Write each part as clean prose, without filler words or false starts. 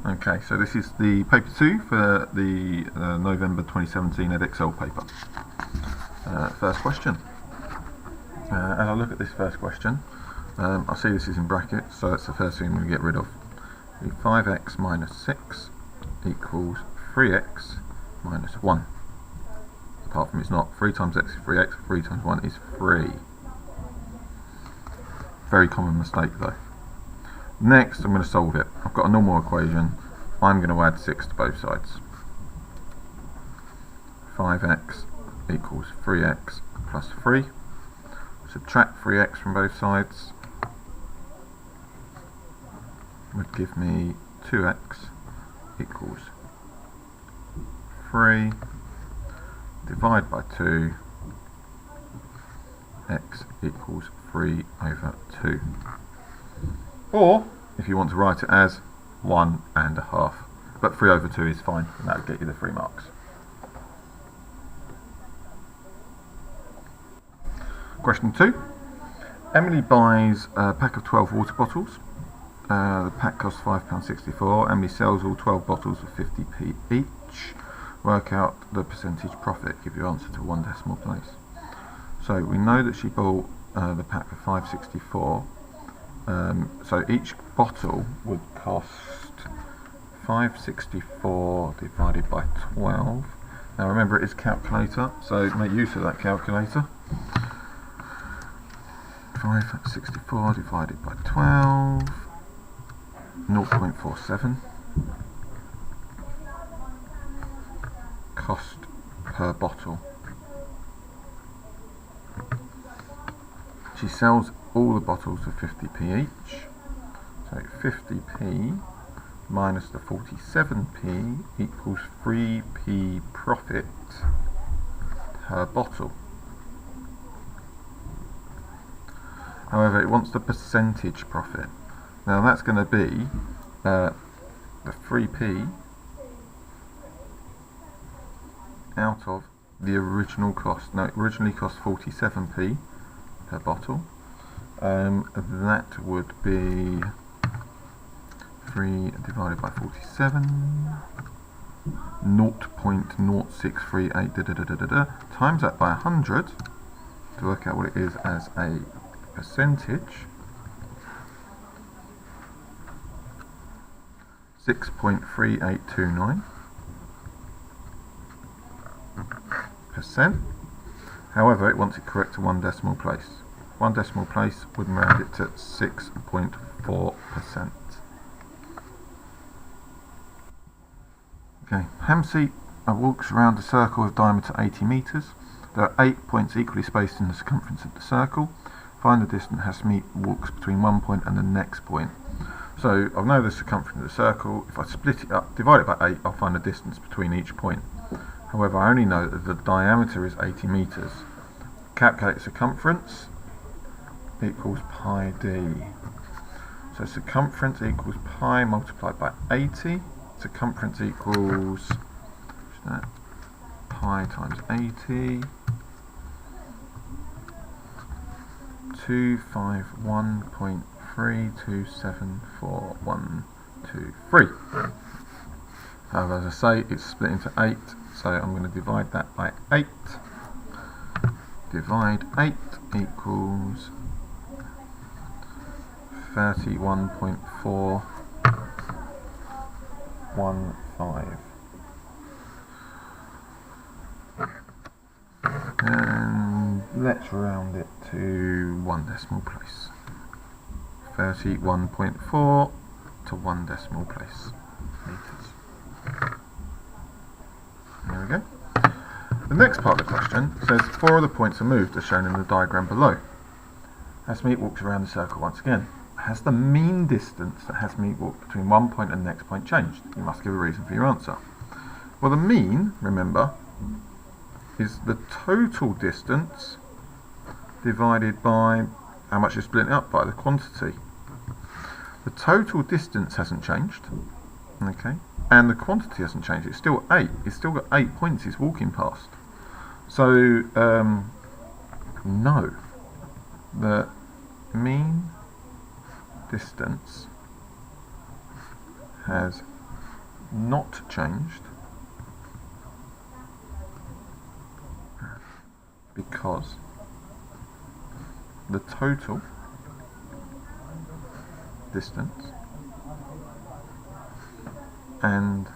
Okay, so this is the paper 2 for the November 2017 Edexcel paper. First question. As I look at this first question, I see this is in brackets, so that's the first thing I'm going to get rid of. 5x minus 6 equals 3x minus 1. Apart from it's not. 3 times x is 3x, 3 times 1 is 3. Very common mistake though. Next, I'm going to solve it. I've got a normal equation. I'm going to add 6 to both sides. 5x equals 3x plus 3. Subtract 3x from both sides. Would give me 2x equals 3. Divide by 2. X equals 3 over 2. Or, if you want to write it as 1.5, but 3 over 2 is fine, and that will get you the 3 marks. Question 2. Emily buys a pack of 12 water bottles. The pack costs £5.64. Emily sells all 12 bottles for 50p each. Work out the percentage profit. Give your answer to one decimal place. So we know that she bought the pack for £5.64. So each bottle would cost £5.64 divided by 12. Now remember, it is calculator, so make use of that calculator. 5.64 divided by 12, 0.47. Cost per bottle. She sells all the bottles for 50p each, so 50p minus the 47p equals 3p profit per bottle. However, it wants the percentage profit. Now that's going to be the 3p out of the original cost. Now it originally cost 47p per bottle. That would be 3 divided by 47, 0.0638 times that by 100 to work out what it is as a percentage. 6.3829%. However, it wants it correct to one decimal place. One decimal place would round it to 6.4%. Okay, Hamsi walks around a circle of diameter 80 meters. There are 8 points equally spaced in the circumference of the circle. Find the distance Hamsi walks between one point and the next point. So I know the circumference of the circle. If I split it up, divide it by 8, I'll find the distance between each point. However, I only know that the diameter is 80 meters. Calculate circumference equals pi d. So circumference equals pi multiplied by 80. Circumference equals pi times 80. 251.3274,123. However, as I say, it's split into 8, so I'm going to divide that by 8. Divide 8 equals 31.415. And let's round it to one decimal place. 31.4 to one decimal place. Meters. There we go. The next part of the question says 4 of the points are moved as shown in the diagram below. Hasmeet walks around the circle once again. Has the mean distance that Hasmeet walked between one point and the next point changed? You must give a reason for your answer. Well, the mean, remember, is the total distance divided by how much you're splitting up by, the quantity. The total distance hasn't changed, okay, and the quantity hasn't changed. It's still 8. It's still got 8 points he's walking past. So, no, the mean distance has not changed because the total distance and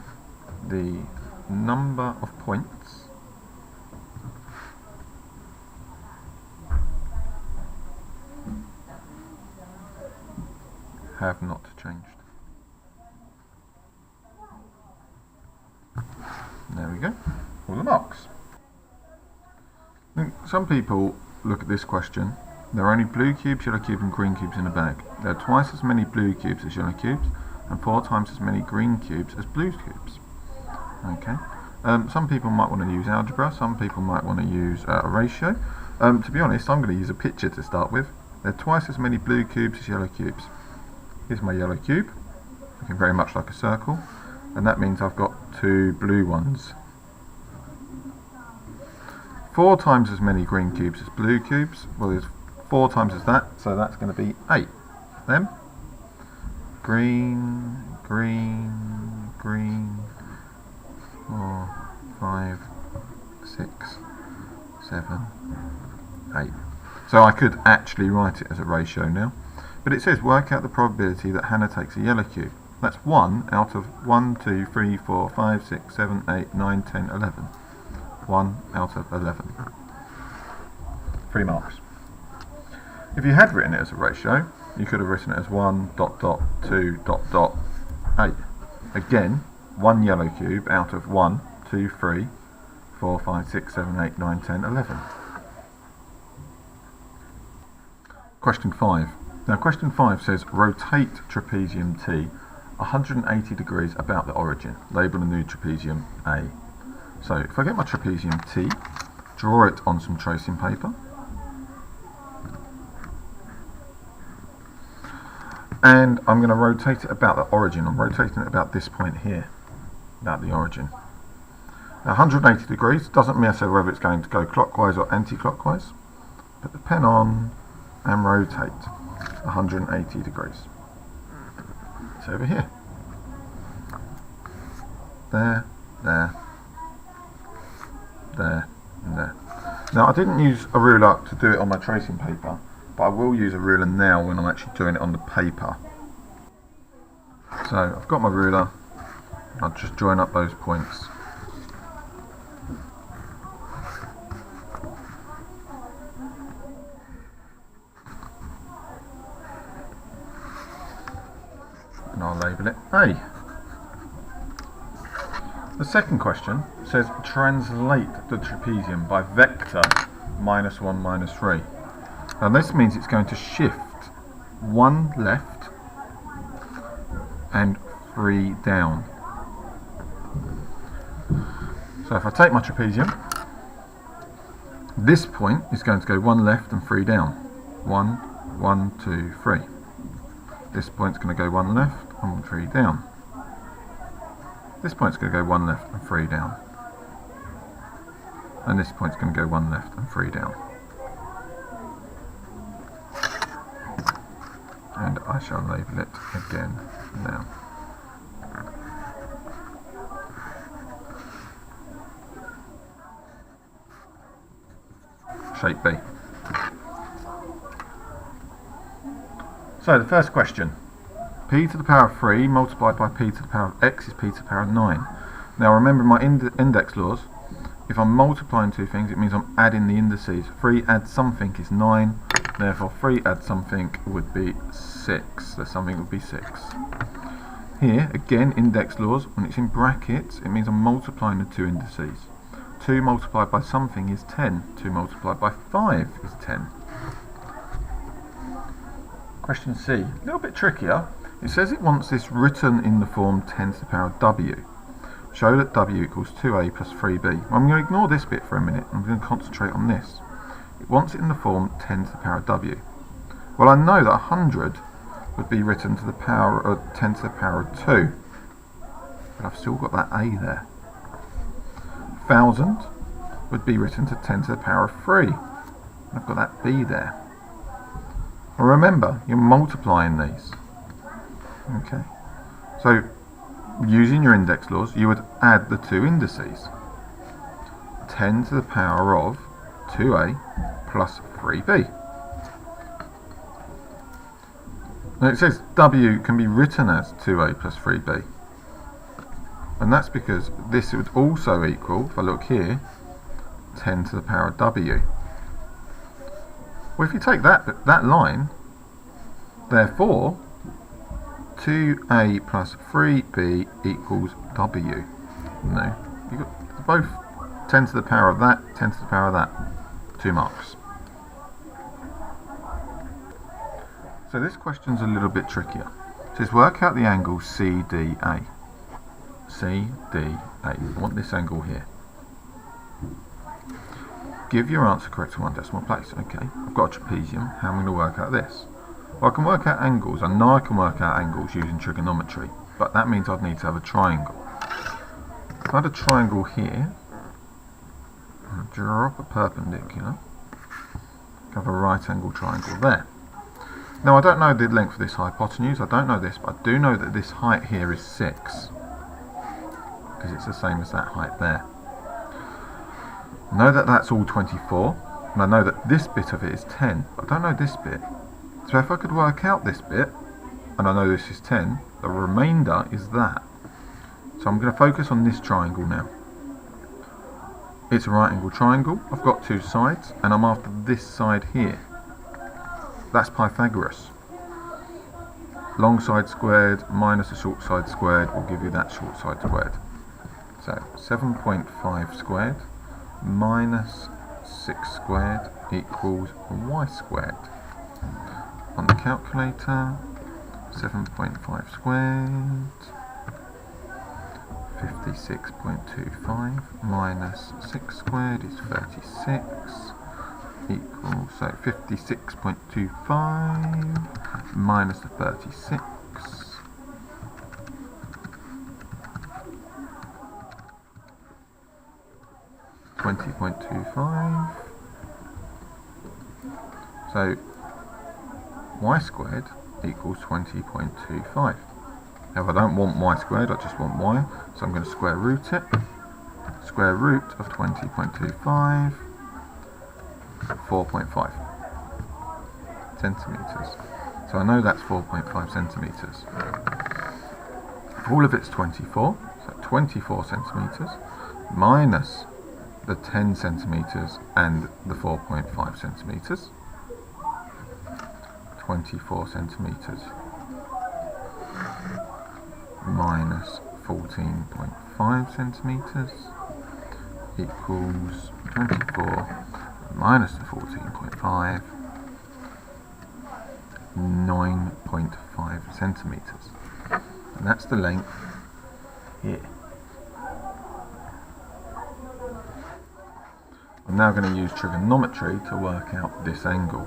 the number of points have not changed. There we go, all the marks. Some people look at this question. There are only blue cubes, yellow cubes and green cubes in a bag. There are twice as many blue cubes as yellow cubes and 4 times as many green cubes as blue cubes. Okay. Some people might want to use algebra, some people might want to use a ratio. To be honest, I'm going to use a picture to start with. There are twice as many blue cubes as yellow cubes. Here's my yellow cube, looking very much like a circle, and that means I've got 2 blue ones. 4 times as many green cubes as blue cubes. Well, there's 4 times as that, so that's going to be 8. Them. Green, green, green. 4, 5, 6, 7, 8. So I could actually write it as a ratio now. But it says work out the probability that Hannah takes a yellow cube. That's 1 out of 1, 2, 3, 4, 5, 6, 7, 8, 9, 10, 11. 1 out of 11. 3 marks. If you had written it as a ratio, you could have written it as 1 dot dot 2 dot dot 8. Again, 1 yellow cube out of 1, 2, 3, 4, 5, 6, 7, 8, 9, 10, 11. Question 5. Now question 5 says rotate trapezium T 180 degrees about the origin. Label a new trapezium A. So if I get my trapezium T, draw it on some tracing paper, and I'm going to rotate it about the origin. I'm rotating it about this point here, about the origin. Now 180 degrees doesn't matter whether it's going to go clockwise or anti-clockwise. Put the pen on and rotate 180 degrees. It's over here. There, there, there, and there. Now I didn't use a ruler to do it on my tracing paper, but I will use a ruler now when I'm actually doing it on the paper. So I've got my ruler, I'll just join up those points. And I'll label it A. The second question says translate the trapezium by vector -1, -3. Now this means it's going to shift 1 left and 3 down. So if I take my trapezium, this point is going to go 1 left and 3 down. 1, 1, 2, 3. This point's going to go 1 left and 3 down. This point's going to go 1 left and 3 down. And this point's going to go 1 left and 3 down. And I shall label it again now. Shape B. So the first question. P to the power of 3 multiplied by P to the power of X is P to the power of 9. Now remember my index laws. If I'm multiplying two things, it means I'm adding the indices. 3 add something is 9. Therefore 3 add something would be 6. So something would be 6. Here, again, index laws. When it's in brackets, it means I'm multiplying the two indices. 2 multiplied by something is 10. 2 multiplied by 5 is 10. Question C. A little bit trickier. It says it wants this written in the form 10 to the power of W. Show that W equals 2A plus 3B. Well, I'm going to ignore this bit for a minute. I'm going to concentrate on this. It wants it in the form 10 to the power of W. Well, I know that 100 would be written to the power of 10 to the power of 2. But I've still got that A there. 1000 would be written to 10 to the power of 3. I've got that B there. Well, remember, you're multiplying these. Okay. So using your index laws, you would add the two indices. 10 to the power of 2a plus 3b. Now it says w can be written as 2a plus 3b. And that's because this would also equal, if I look here, 10 to the power of w. Well, if you take that line, therefore 2a plus 3b equals w. No, you've got both 10 to the power of that, 10 to the power of that. 2 marks. So this question's a little bit trickier. It says work out the angle CDA. CDA. I want this angle here. Give your answer correct to one decimal place. Okay, I've got a trapezium. How am I going to work out this? Well, I can work out angles. I know I can work out angles using trigonometry, but that means I'd need to have a triangle. If I had a triangle here, I'll drop a perpendicular, have a right angle triangle there. Now I don't know the length of this hypotenuse, I don't know this, but I do know that this height here is 6, because it's the same as that height there. I know that that's all 24, and I know that this bit of it is 10, but I don't know this bit. So if I could work out this bit, and I know this is 10, the remainder is that. So I'm going to focus on this triangle now. It's a right angle triangle, I've got two sides, and I'm after this side here. That's Pythagoras. Long side squared minus the short side squared will give you that short side squared. So 7.5 squared minus 6 squared equals y squared. On the calculator, 7.5 squared, 56.25 minus 6 squared is 36 equals, so 56.25 minus the 36 20.25, so y squared equals 20.25. Now if I don't want y squared, I just want y, so I'm going to square root it. Square root of 20.25, 4.5 centimetres. So I know that's 4.5 centimetres. All of it's 24, so 24 centimetres minus the 10 centimetres and the 4.5 centimetres. 24 centimetres minus 14.5 centimetres equals 24 minus the 14.5, 9.5 centimetres. And that's the length here. I'm now going to use trigonometry to work out this angle.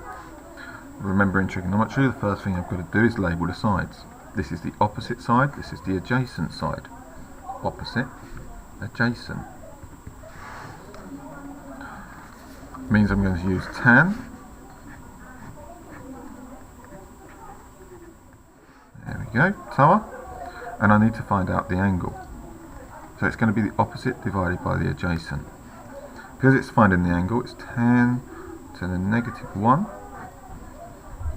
Remember, in trigonometry, the first thing I've got to do is label the sides. This is the opposite side, this is the adjacent side. Opposite, adjacent. Means I'm going to use tan. There we go, tower. And I need to find out the angle. So it's going to be the opposite divided by the adjacent. Because it's finding the angle, it's tan to the negative 1.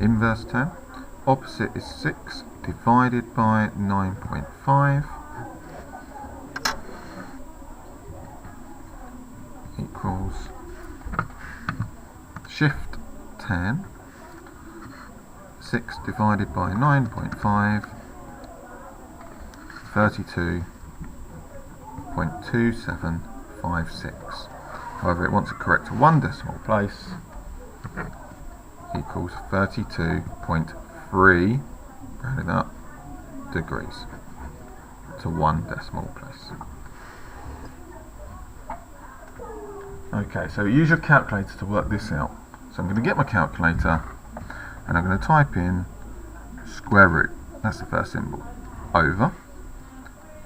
Inverse tan. Opposite is 6 divided by 9.5 equals shift tan. 6 divided by 9.5, 32.2756. However, it wants to correct to one decimal place, equals 32.3, rounding up, degrees to one decimal place. Okay, so use your calculator to work this out. So I'm going to get my calculator and I'm going to type in square root, that's the first symbol, over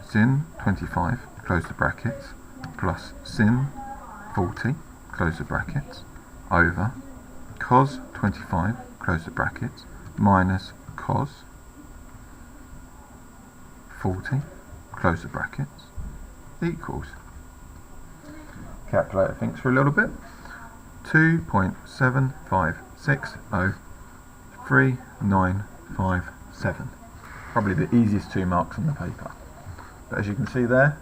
sin 25, close the brackets, plus sin 40, close the brackets, over cos 25, close the brackets, minus cos 40, close the brackets, equals, calculator thinks for a little bit, 2.75603957. Probably the easiest 2 marks on the paper. But as you can see there,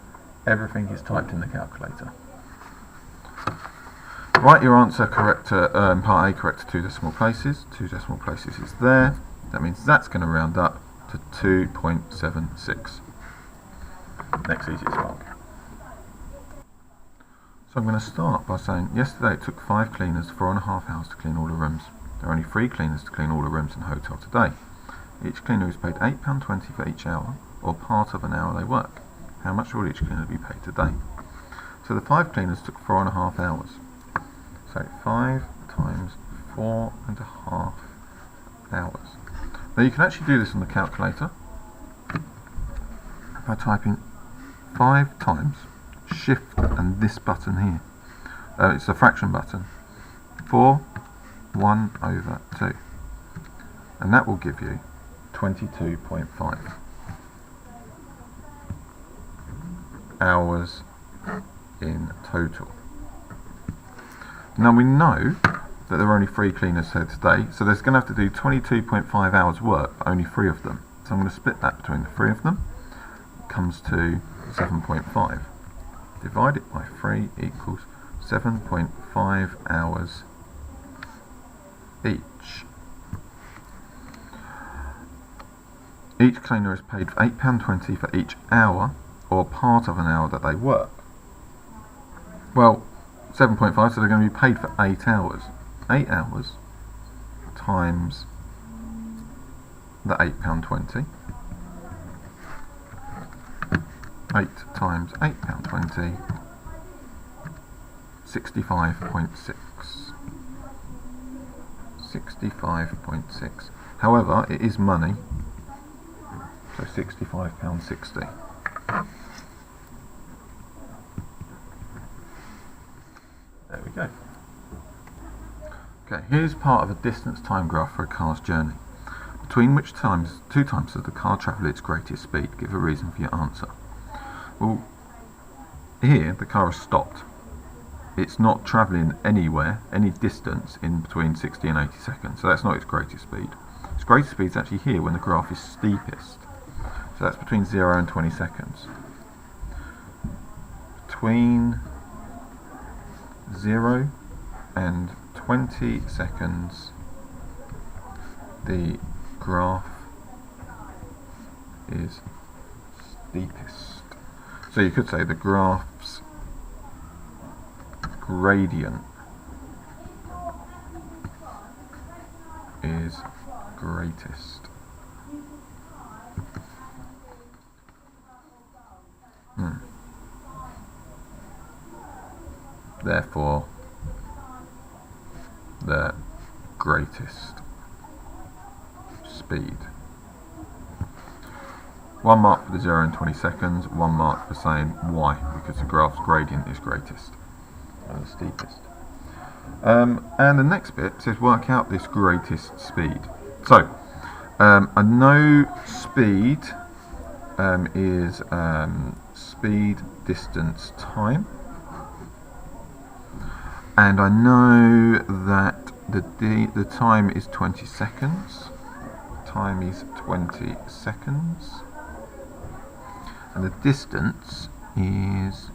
everything is typed in the calculator. Write your answer correct to part A correct to 2 decimal places. 2 decimal places is there. That means that's going to round up to 2.76. Next easiest mark. So I'm going to start by saying, yesterday it took 5 cleaners 4.5 hours to clean all the rooms. There are only 3 cleaners to clean all the rooms in the hotel today. Each cleaner is paid £8.20 for each hour, or part of an hour they work. How much will each cleaner be paid today? So the 5 cleaners took 4.5 hours. So 5 times 4.5 hours. Now you can actually do this on the calculator by typing 5 times Shift and this button here. It's the fraction button. 1/2. And that will give you 22.5 hours in total. Now we know that there are only 3 cleaners here today, so there's going to have to do 22.5 hours work, but only 3 of them. So I'm going to split that between the 3 of them. It comes to 7.5. Divided by 3 equals 7.5 hours each. Each cleaner is paid £8.20 for each hour, or part of an hour that they work. Well, 7.5, so they're going to be paid for 8 hours. 8 hours times the £8.20. 8 times £8.20, 65.6. 65.6. However, it is money, so £65.60. There we go. Okay, here's part of a distance time graph for a car's journey. Between which times, 2 times does the car travel its greatest speed? Give a reason for your answer. Well, here the car has stopped. It's not travelling anywhere, any distance in between 60 and 80 seconds, so that's not its greatest speed. Its greatest speed is actually here when the graph is steepest. So that's between 0 and 20 seconds. Between 0 and 20 seconds, the graph is steepest. So you could say the graph's gradient is greatest. Therefore, the greatest speed. 1 mark for the 0 and 20 seconds, 1 mark for saying why, because the graph's gradient is greatest and the steepest. And the next bit says work out this greatest speed. So, I know speed is speed, distance, time. And I know that the time is 20 seconds. Time is 20 seconds. And the distance is,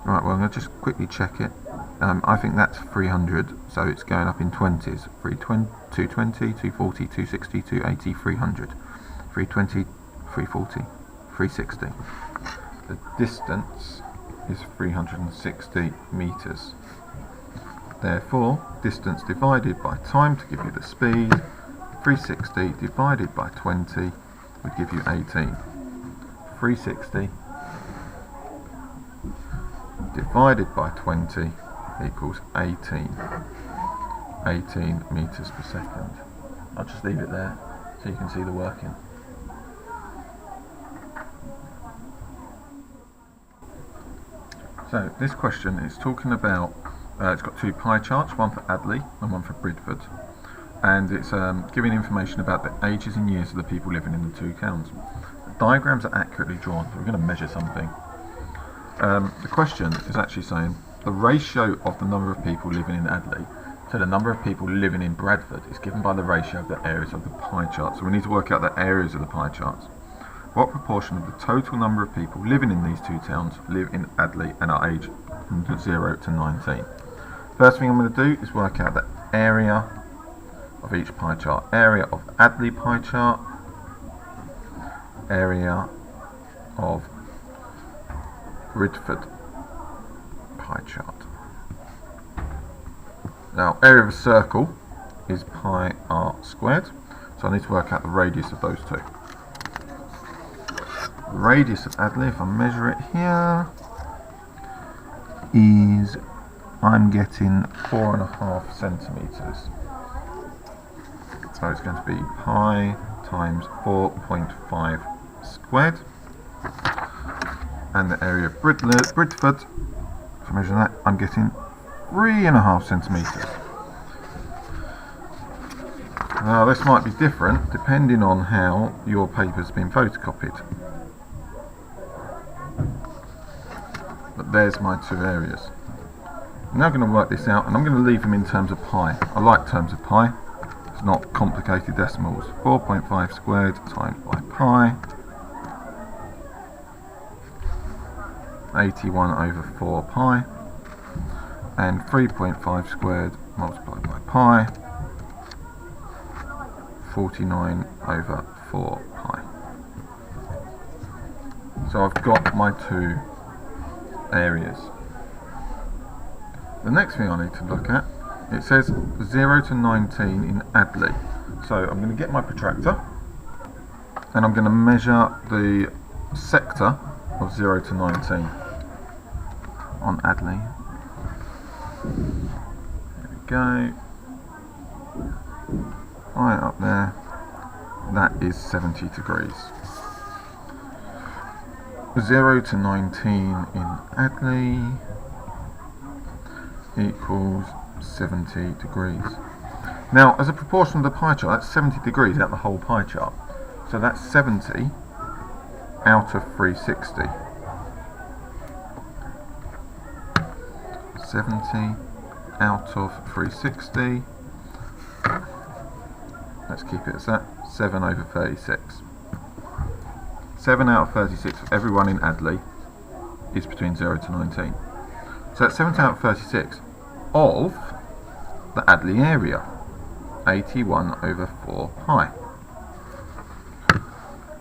right, well I'm going to just quickly check it. I think that's 300, so it's going up in 20s. 220, 240, 260, 280, 300. 320, 340, 360. The distance is 360 meters. Therefore, distance divided by time to give you the speed, 360 divided by 20 would give you 18. 360 divided by 20 equals 18. 18 meters per second. I'll just leave it there so you can see the working. So this question is talking about, it's got 2 pie charts, one for Adley and one for Bridford, and it's giving information about the ages and years of the people living in the 2 towns. diagrams are accurately drawn, so we're going to measure something. The question is actually saying the ratio of the number of people living in Adley to the number of people living in Bradford is given by the ratio of the areas of the pie chart. So we need to work out the areas of the pie charts. What proportion of the total number of people living in these two towns live in Adley and are aged from 0 to 19? First thing I'm going to do is work out the area of each pie chart. Area of Adley pie chart, area of Bradford pie chart. Now, area of a circle is pi r squared, so I need to work out the radius of those two. The radius of Adley, if I measure it here, is, I'm getting 4.5 centimetres. So it's going to be pi times 4.5 squared. And the area of Bradford, if I measure that, I'm getting 3.5 centimetres. Now this might be different depending on how your paper's been photocopied. But there's my two areas. I'm now going to work this out, and I'm going to leave them in terms of pi. I like terms of pi. It's not complicated decimals. 4.5 squared times by pi. 81 over 4 pi. And 3.5 squared multiplied by pi. 49 over 4 pi. So I've got my two areas. The next thing I need to look at, it says 0 to 19 in Adley. So I'm going to get my protractor and I'm going to measure the sector of 0 to 19 on Adley. There we go. Right up there. That is 70 degrees. 0 to 19 in Adley equals 70 degrees. Now, as a proportion of the pie chart, that's 70 degrees out the whole pie chart. So that's 70 out of 360. 70 out of 360. Let's keep it as that. 7 over 36. 7 out of 36 of everyone in Adley is between 0 to 19. So that's 7 out of 36 of the Adley area. 81 over 4 pi.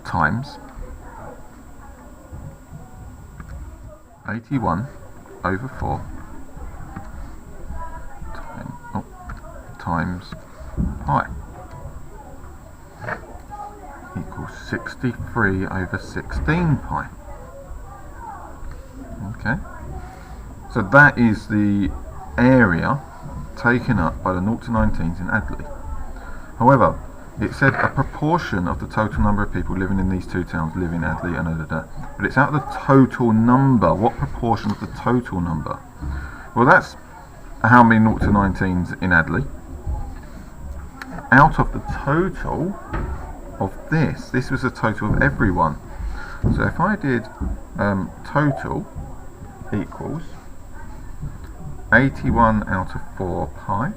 Times 81 over 4 times pi equals 63 over 16 pi. Okay, so that is the area taken up by the 0 to 19s in Adley. However, it said a proportion of the total number of people living in these two towns live in Adley and but it's out of the total number. What proportion of the total number? Well, that's how many 0 to 19s in Adley. Out of the total of this was the total of everyone. So if I did total equals 81 out of 4 pi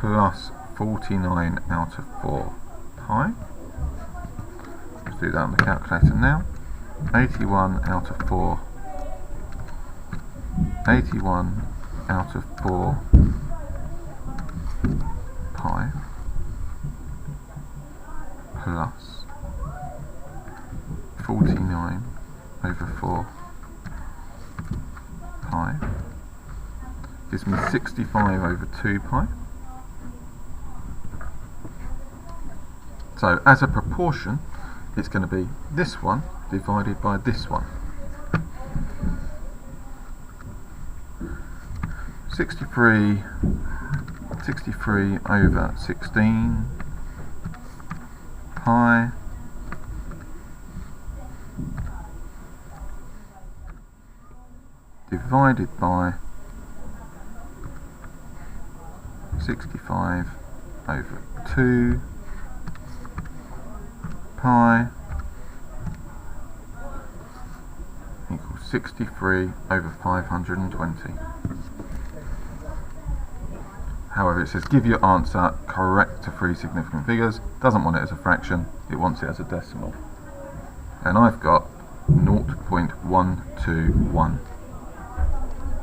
plus 49 out of 4 pi. Let's do that on the calculator now. 81 out of 4. 81 out of 4 pi plus 49 over 4 pi gives me 65 over 2 pi. So as a proportion, it's going to be this one divided by this one. 63 over 16 pi divided by 65 over 2 pi 63 over 520. However, it says give your answer correct to 3 significant figures. Doesn't want it as a fraction, it wants it as a decimal. And I've got 0.121.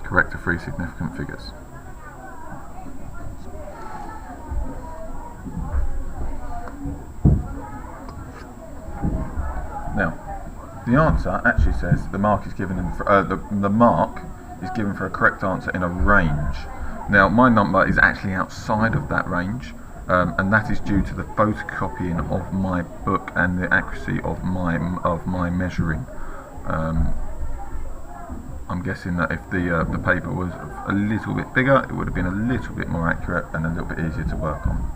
Correct to 3 significant figures. Now, the answer actually says the mark is given in the mark is given for a correct answer in a range. Now, my number is actually outside of that range, and that is due to the photocopying of my book and the accuracy of my measuring. I'm guessing that if the paper was a little bit bigger, it would have been a little bit more accurate and a little bit easier to work on.